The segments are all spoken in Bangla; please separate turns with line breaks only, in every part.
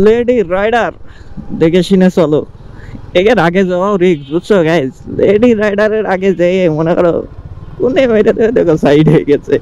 লেডি রাইডার দেখে শুনে চলো। এর আগে যাওয়াও রিস্ক, বুঝছো গাইস? লেডি রাইডারের আগে যেয়ে মনে করো কোনে মেরে দেবে, দেখো সাইড হয়ে গেছে।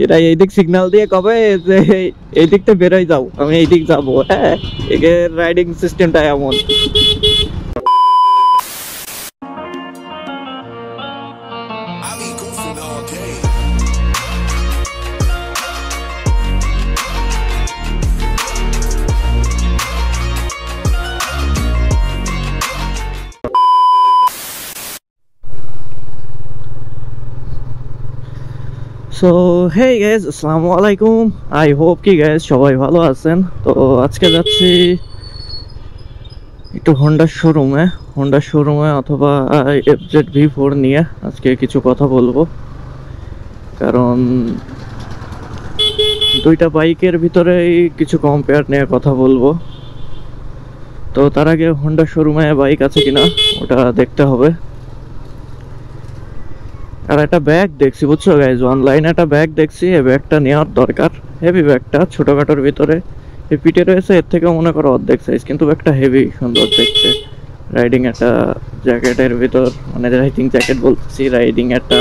এরা এইদিক সিগন্যাল দিয়ে কবে যে এই দিকটা বেরোয় যাও, আমি এই দিক যাবো। হ্যাঁ, এর রাইডিং সিস্টেমটা এমন। সো হেই গাইজ, আসসালামু আলাইকুম। আই হোপ কি গাইজ সবাই ভালো আছেন। তো আজকে যাচ্ছি একটু হোন্ডা শোরুমে অথবা FZ V4 নিয়ে আজকে কিছু কথা বলবো। কারণ দুইটা বাইকের ভিতরেই কিছু কম্পেয়ার নিয়ে কথা বলবো। তো তার আগে হোন্ডা শোরুমে বাইক আছে কিনা ওটা দেখতে হবে। আর একটা ব্যাগ দেখছি, বুঝছো গাইজ, অনলাইনে একটা ব্যাগ দেখছি। এই ব্যাগটা নেওয়ার দরকার। হেভি ব্যাগটা, ছোটখাটোর ভিতরে এই পিঠে রয়েছে, এর থেকে মনে করো অর্ধেক সাইজ, কিন্তু ব্যাগটা হেভি সুন্দর দেখতে। রাইডিং একটা জ্যাকেটের ভিতর, মানে রাইডিং জ্যাকেট বলছি, রাইডিং একটা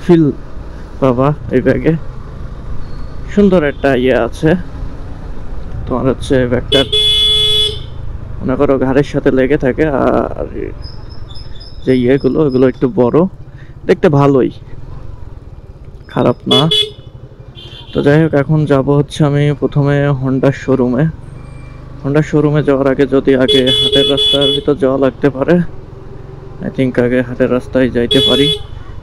ফিল বাবা এই ব্যাগে। সুন্দর একটা ইয়ে আছে তোমার, হচ্ছে ব্যাগটার মনে করো ঘাড়ের সাথে লেগে থাকে। আর যে ইয়েগুলো, ওগুলো একটু বড়, দেখতে ভালোই, খারাপ না। তো যাই হোক, এখন যাব হচ্ছে আমি প্রথমে হোন্ডা শোরুমে যাওয়ার আগে যদি আগে হাটের রাস্তার ভিতর যাওয়া লাগতে পারে, আই থিঙ্ক আগে হাটের রাস্তায় যাইতে পারি।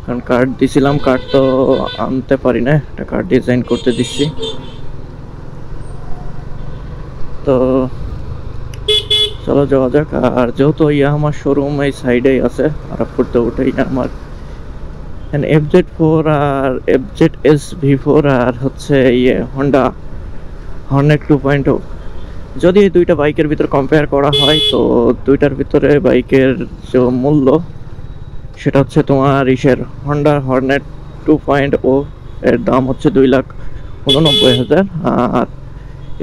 কারণ কার্ড দিছিলাম, কার্ড তো আনতে পারি না, একটা কার্ড ডিজাইন করতে দিচ্ছি। তো চলো যাওয়া যাক। আর যেহেতু ইয়ামাহার শোরুম এই সাইডেই আছে, আর করতে উঠেই আমার FZ4 আর FZS-V4 আর হচ্ছে ইয়ে হোন্ডা হর্নেট 2.0। যদি এই দুইটা বাইকের ভিতর কম্পেয়ার করা হয়, তো দুইটার ভিতরে বাইকের যে মূল্য সেটা হচ্ছে তোমার হোন্ডা হর্নেট 2.0 এর দাম হচ্ছে 2,89,000, আর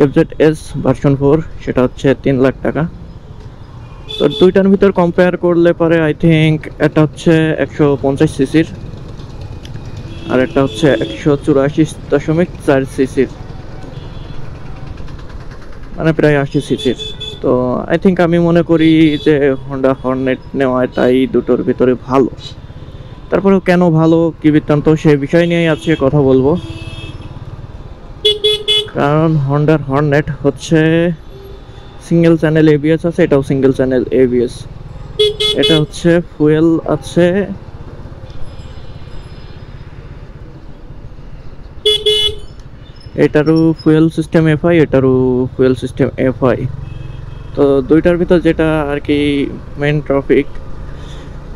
FZS ভার্সন 4 সেটা হচ্ছে 3 লাখ টাকা। তো দুইটার ভিতর কম্পেয়ার করলে পরে আই থিঙ্ক এটা হচ্ছে 150 সিসির, আর একটা হচ্ছে 184.4 সিসির, মানে প্রায় 80 সিসির। তো আই থিঙ্ক আমি মনে করি যে হোন্ডা হর্নেট নেওয়ায় তাই দুটোর ভিতরে ভালো। তারপরেও কেন ভালো, কি বৃত্তান্ত, সেই বিষয় নিয়েই আজকে কথা বলবো। কারণ হোন্ডার হর্নেট হচ্ছে সিঙ্গেল চ্যানেল ABS আছে, এটাও সিঙ্গেল চ্যানেল ABS। এটা হচ্ছে ফুয়েল আছে এটারও ফুয়েল সিস্টেম FI, এটারও ফুয়েল সিস্টেম FI। তো দুইটার ভিতর যেটা আর কি মেন টপিক,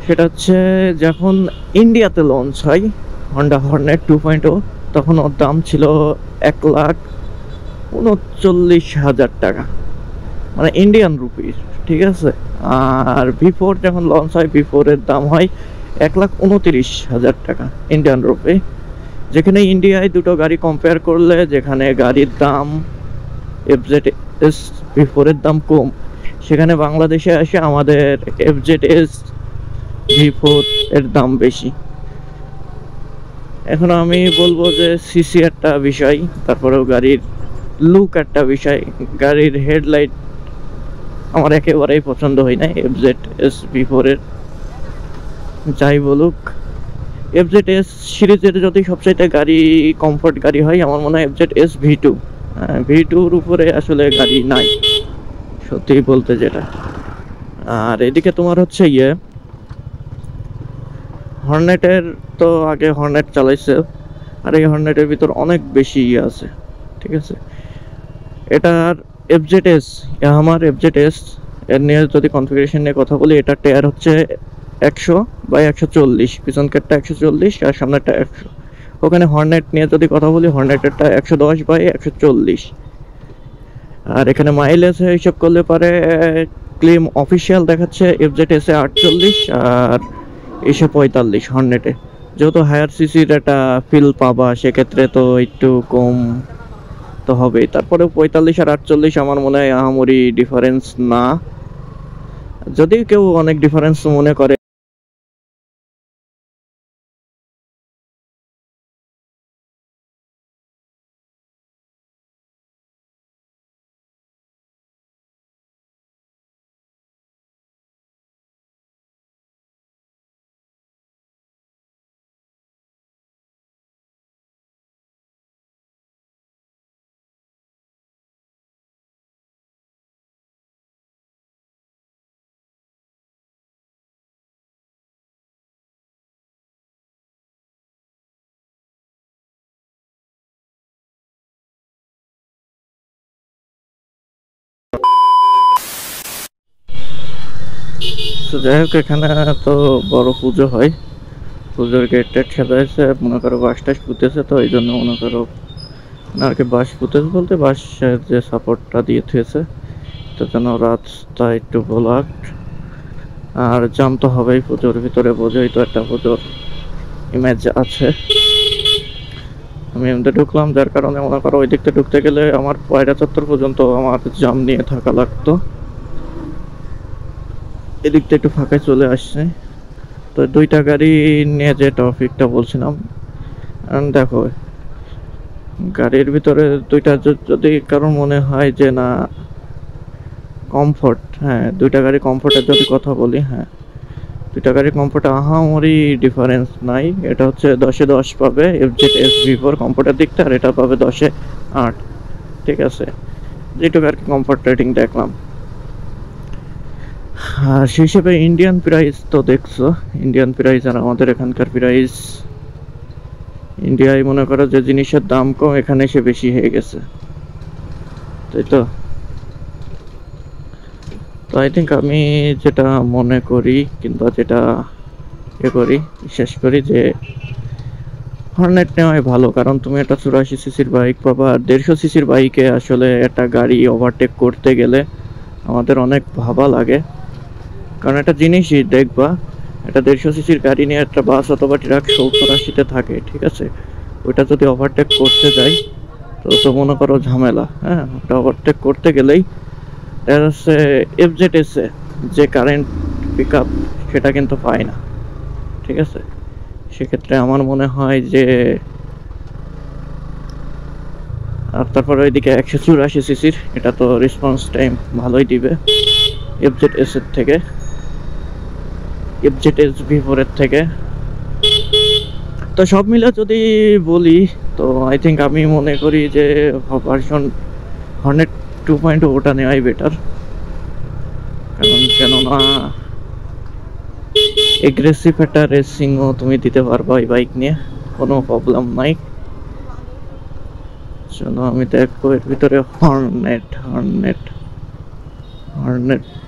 সেটা হচ্ছে যখন ইন্ডিয়াতে লঞ্চ হয় হোন্ডা হর্নেট 2.0, তখন ওর দাম ছিল 1,39,000 টাকা, মানে ইন্ডিয়ান রুপিস, ঠিক আছে। আর V4 যখন লঞ্চ হয়, V4 এর দাম হয় 1,29,000 টাকা ইন্ডিয়ান রুপি। যেখানে ইন্ডিয়ায় দুটো গাড়ি কম্পেয়ার করলে, যেখানে গাড়ির দাম FZS-V4 এর দাম কম, সেখানে বাংলাদেশে আসে আমাদের FZS-V4 এর দাম বেশি। এখন আমি বলবো যে সিসি একটা বিষয়, তারপরেও গাড়ির লুক একটা বিষয়। গাড়ির হেডলাইট আমার একেবারেই পছন্দ হয় না FZS-V4 এর। যাই বলুক, FZS সিরিজের যদি সবচাইতে গাড়ি কমফোর্ট গাড়ি হয়, আমার মনে হয় FZS-V2। V2-র উপরে আসলে গাড়ি নাই সত্যি বলতে যেটা। আর এদিকে তোমার হচ্ছে ইয়ে হর্নেটের, তো আগে হর্নেট চালাইছে, আর এই হর্নেটের ভিতর অনেক বেশি ইয়ে আছে, ঠিক আছে। এটার আমার FZS এর নিয়ে যদি কনফিগারেশন নিয়ে কথা বলি, এটা টায়ার হচ্ছে 100/140, পিছন কেটটা 140 আর সামনেরটা 100। ওখানে হর্নেট নিয়ে যদি কথা বলি, হর্নেটেরটা 110/140। আর এখানে মাইলেজ হিসাব করলে পারে ক্লেম অফিসিয়াল দেখাচ্ছে FZS এ 48 আর এসে 45 হর্নেটে। যেহেতু হায়ার সিসির একটা ফিল পাবা, সেক্ষেত্রে তো একটু কম তো হবেই। তারপরে 45 আর 48 আমার মনে হয় আহামরি ডিফারেন্স না, যদি কেউ অনেক ডিফারেন্স মনে করে। তো যাই হোক, এখানে তো বড় পুজো হয়, পুজোর গেট টেট সাজাইছে, মনে করো বাঁশ টাস পুঁতেছে, তো এই জন্য মনে করো না আর কি, বাঁশ পুঁতেছে বলতে বাঁশ যে সাপোর্টটা দিয়ে থুয়েছে, তো যেন রাস্তা একটু ব্লক। আর জাম তো হবেই পুজোর ভিতরে, বোঝোই তো একটা পুজোর ইমেজ আছে। আমি এমনিতে ঢুকলাম, যার কারণে মনে করো ওই দিকটা ঢুকতে গেলে আমার পয়রা চত্বর পর্যন্ত আমার জাম নিয়ে থাকা লাগতো। এদিকটা একটু ফাঁকায় চলে আসছে। তো দুইটা গাড়ি নিয়ে যে টপিকটা বলছিলাম, দেখো গাড়ির ভিতরে দুইটা যদি কারোর মনে হয় যে না কমফোর্ট, হ্যাঁ দুইটা গাড়ি কমফোর্টের যদি কথা বলি, হ্যাঁ দুইটা গাড়ি কমফোর্ট আহামরি ডিফারেন্স নাই। এটা হচ্ছে 10-এ 10 পাবে এফজেড SV4 কমফোর্টের দিকটা, আর এটা পাবে 10-এ 8। ঠিক আছে, যেটুকু আর কি কমফোর্ট রেটিং দেখলাম। আর সেই হিসেবে ইন্ডিয়ান প্রাইস তো দেখছো, ইন্ডিয়ান প্রাইস আর আমাদের এখানকার প্রাইস, ইন্ডিয়ায় মনে করো যে জিনিসের দাম কম, এখানে এসে বেশি হয়ে গেছে, তাই তো। তো আই থিঙ্ক আমি যেটা মনে করি কিংবা যেটা করি, বিশ্বাস করি যে হর্নেট নেওয়াই ভালো। কারণ তুমি একটা 84 সিসির বাইক পাবা, আর 150 সিসির বাইকে আসলে একটা গাড়ি ওভারটেক করতে গেলে আমাদের অনেক ভাবা লাগে। কারণ একটা জিনিসই দেখবা, একটা 150 সিসির গাড়ি নিয়ে একটা বাস অথবা ট্রাক 70-80-তে থাকে, ঠিক আছে, ওইটা যদি ওভারটেক করতে যাই তো মনে করো ঝামেলা। হ্যাঁ, ওটা ওভারটেক করতে গেলেই দেখা যাচ্ছে FZS যে কারেন্ট পিক আপ সেটা কিন্তু পায় না, ঠিক আছে। সেক্ষেত্রে আমার মনে হয় যে, আর তারপরে ওইদিকে 184 সিসির এটা তো রেসপন্স টাইম ভালোই দিবে FZS এর থেকে, FZS V4 এর থেকে। তো সব মিলে যদি বলি, তো আই থিঙ্ক আমি মনে করি যে ভার্সন হর্নেট 2.0 ওটা নেওয়াই বেটার। কারণ কেননা এগ্রেসিভ একটা রেসিংও তুমি দিতে পারবা এই বাইক নিয়ে, কোনো প্রবলেম নাই। চলো আমি দেখবো এর ভিতরে হর্নেট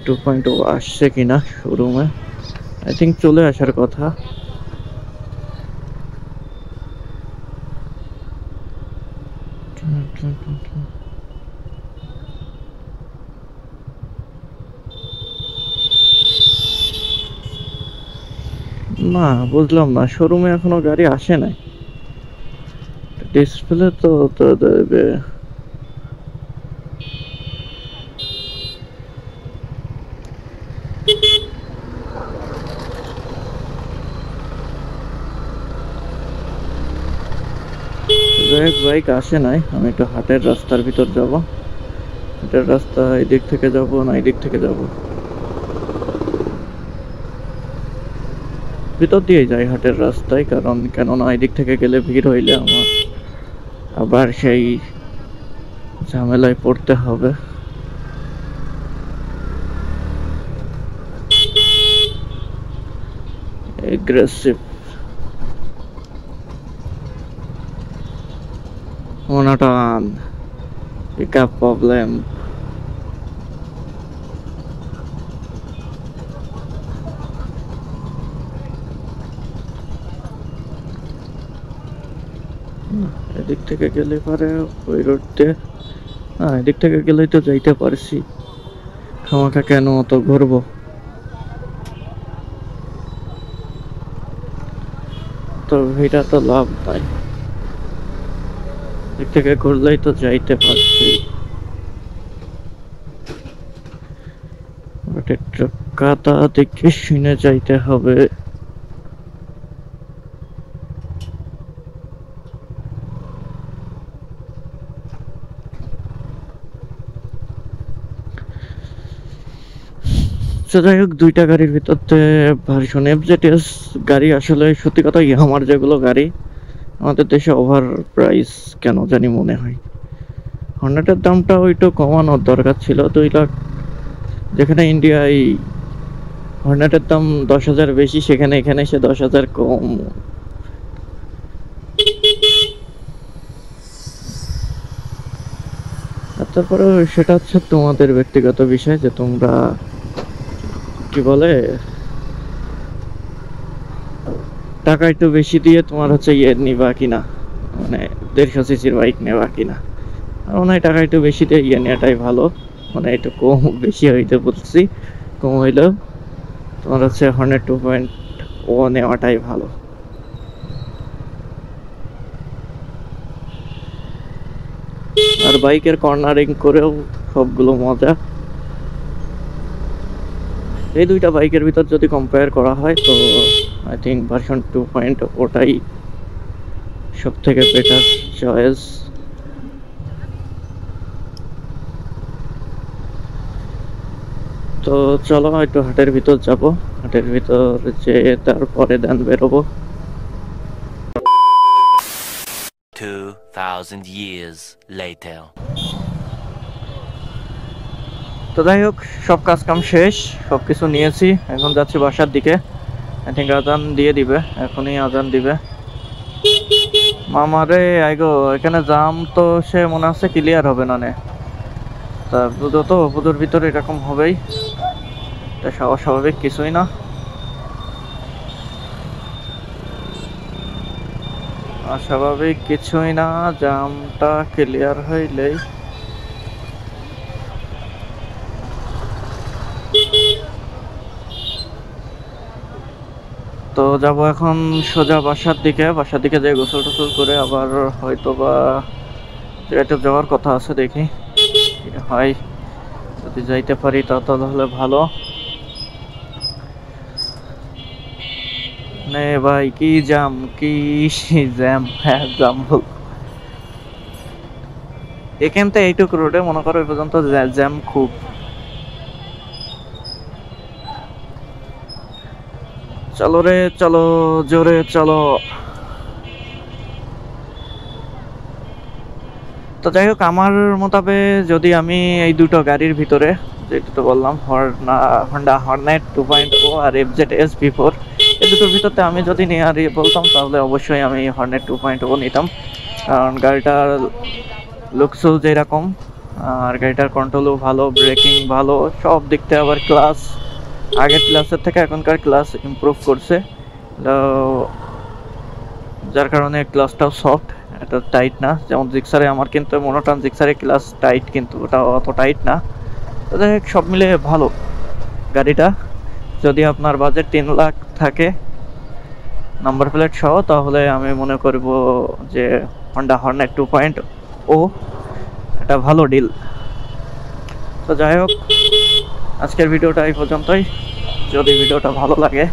2.0 আসছে কিনা শোরুমে। আই থিঙ্ক চলে আসার কথা। না বুঝলাম না, শোরুমে এখনো গাড়ি আসে নাই, ডিসপ্লে তো দেবে। বাইক আসে নাই, আমি একটু হাটের রাস্তার ভিতর যাব। হাটের রাস্তা এদিক থেকে যাব না এদিক থেকে যাব, ভিতর দিয়ে যাই হাটের রাস্তায়। কারণ কেননা এদিক থেকে গেলে ভিড় হইলে আমার আবার সেই ঝামেলায় পড়তে হবে। Aggressive monotone pickup problem. এদিক থেকে গেলে পারে ওই রোড দিয়ে, হ্যাঁ এদিক থেকে গেলেই তো যাইতে পারছি, খামাখা কেন অত ঘুরবো। তো এটা তো লাভ নাই। দিক থেকে ঘুরলেই তো যাইতে পারছি। কাদা দেখে শুনে যাইতে হবে। যাই হোক, দুইটা গাড়ির ভিতরতে ভার্সন এফজেডএস গাড়ি আসলে সত্যি কথা আমার যেগুলো গাড়ি আমাদের দেশে ওভার প্রাইস কেন জানি মনে হয়। হর্নেটের দামটা ওইটু কমানোর দরকার ছিল, 2 লাখ, যেখানে ইন্ডিয়ায় হর্নেটের দাম 10,000 বেশি, সেখানে এখানে এসে 10,000 কম। তারপরে সেটা হচ্ছে তোমাদের ব্যক্তিগত বিষয় যে তোমরা কি বলে টাকা একটু বেশি দিয়ে তোমার হচ্ছে ইয়ে নিবা কিনা, মানে 150 সিসির বাইক নেবা কিনা। আর মনে হয় টাকা একটু বেশি দিয়ে ইয়ে নেওয়াটাই ভালো, মানে একটু কম বেশি হইতে বলছি, কম হইলেও তোমার হচ্ছে হর্নেট 2.0 নেওয়াটাই ভালো। আর বাইকের কর্নারিং করেও সবগুলো মজা। এই দুইটা বাইকের ভিতর যদি কম্পেয়ার করা হয় তো আই থিঙ্ক ভার্সন 2.0 ওটাই সব থেকে বেটার চয়েস। তো চলো একটু হাটের ভিতর যাব, হাটের ভিতর যেয়ে তারপরে দেন বেরোবো।
2000 years later.
তো যাই হোক, সব কাজ কাম শেষ, সব কিছু নিয়েছি, এখন যাচ্ছি বাসার দিকে। আই থিঙ্ক আজান দিয়ে দিবে, এখনই আজান দিবে। মামারে আইগো, এখানে জাম তো সে মনে হচ্ছে ক্লিয়ার হবে না নে, তা বুঝো তো পুজোর ভিতরে এরকম হবেই, এটা অস্বাভাবিক কিছুই না। অস্বাভাবিক কিছুই না, জামটা ক্লিয়ার হইলেই। তো যাব এখন সোজা বাসার দিকে, বাসার দিকে যাই গোসল টোসল করে আবার হয়তো বা জায়গাটা যাওয়ার কথা আছে, দেখি হয়, যদি যাইতে পারি তা তাহলে ভালো। নে ভাই কি জ্যাম, কি জ্যাম, হ্যাঁ জ্যাম বল। এখান থেকে এইটুক রোডে মনে করো এই পর্যন্ত জ্যাম খুব। চলো রে চলো, জোরে চলো। তো যাই হোক, আমার মোতাবে যদি আমি এই দুটো গাড়ির ভিতরে যেটা তো বললাম হন্ডা হর্নেট 2.0 আর এফজেডএস V4, এই দুটোর ভিতরতে আমি যদি নিয়ে আর বলতাম তাহলে অবশ্যই আমি হর্নেট 2.0 নিতাম। কারণ গাড়িটার লুকসও যেরকম, আর গাড়িটার কন্ট্রোলও ভালো, ব্রেকিং ভালো, সব দিক থেকে। আবার ক্লাস আগের ক্লাসের থেকে এখনকার ক্লাস ইমপ্রুভ করছে, যার কারণে ক্লাসটাও সফট, এটা টাইট না যেমন জিক্সারে। আমার কিন্তু মনোটন জিক্সারে ক্লাস টাইট, কিন্তু ওটা অত টাইট না। তো যাই হোক, সব মিলে ভালো গাড়িটা। যদি আপনার বাজেট 3 লাখ থাকে নাম্বার প্লেট সহ, তাহলে আমি মনে করব যে হন্ডা হর্নেট 2.0 এটা ভালো ডিল। তো যাই হোক, আজকের ভিডিওটা এই পর্যন্তই। যদি ভিডিওটা ভালো লাগে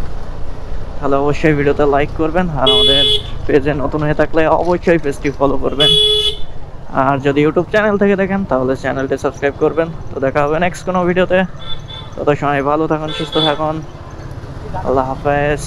তাহলে অবশ্যই ভিডিওতে লাইক করবেন, আর আমাদের পেজে নতুন হয়ে থাকলে অবশ্যই পেজটি ফলো করবেন। আর যদি ইউটিউব চ্যানেল থেকে দেখেন তাহলে চ্যানেলটি সাবস্ক্রাইব করবেন। তো দেখা হবে নেক্সট কোনো ভিডিওতে, তত সময় ভালো থাকুন, সুস্থ থাকুন, আল্লাহ হাফেজ।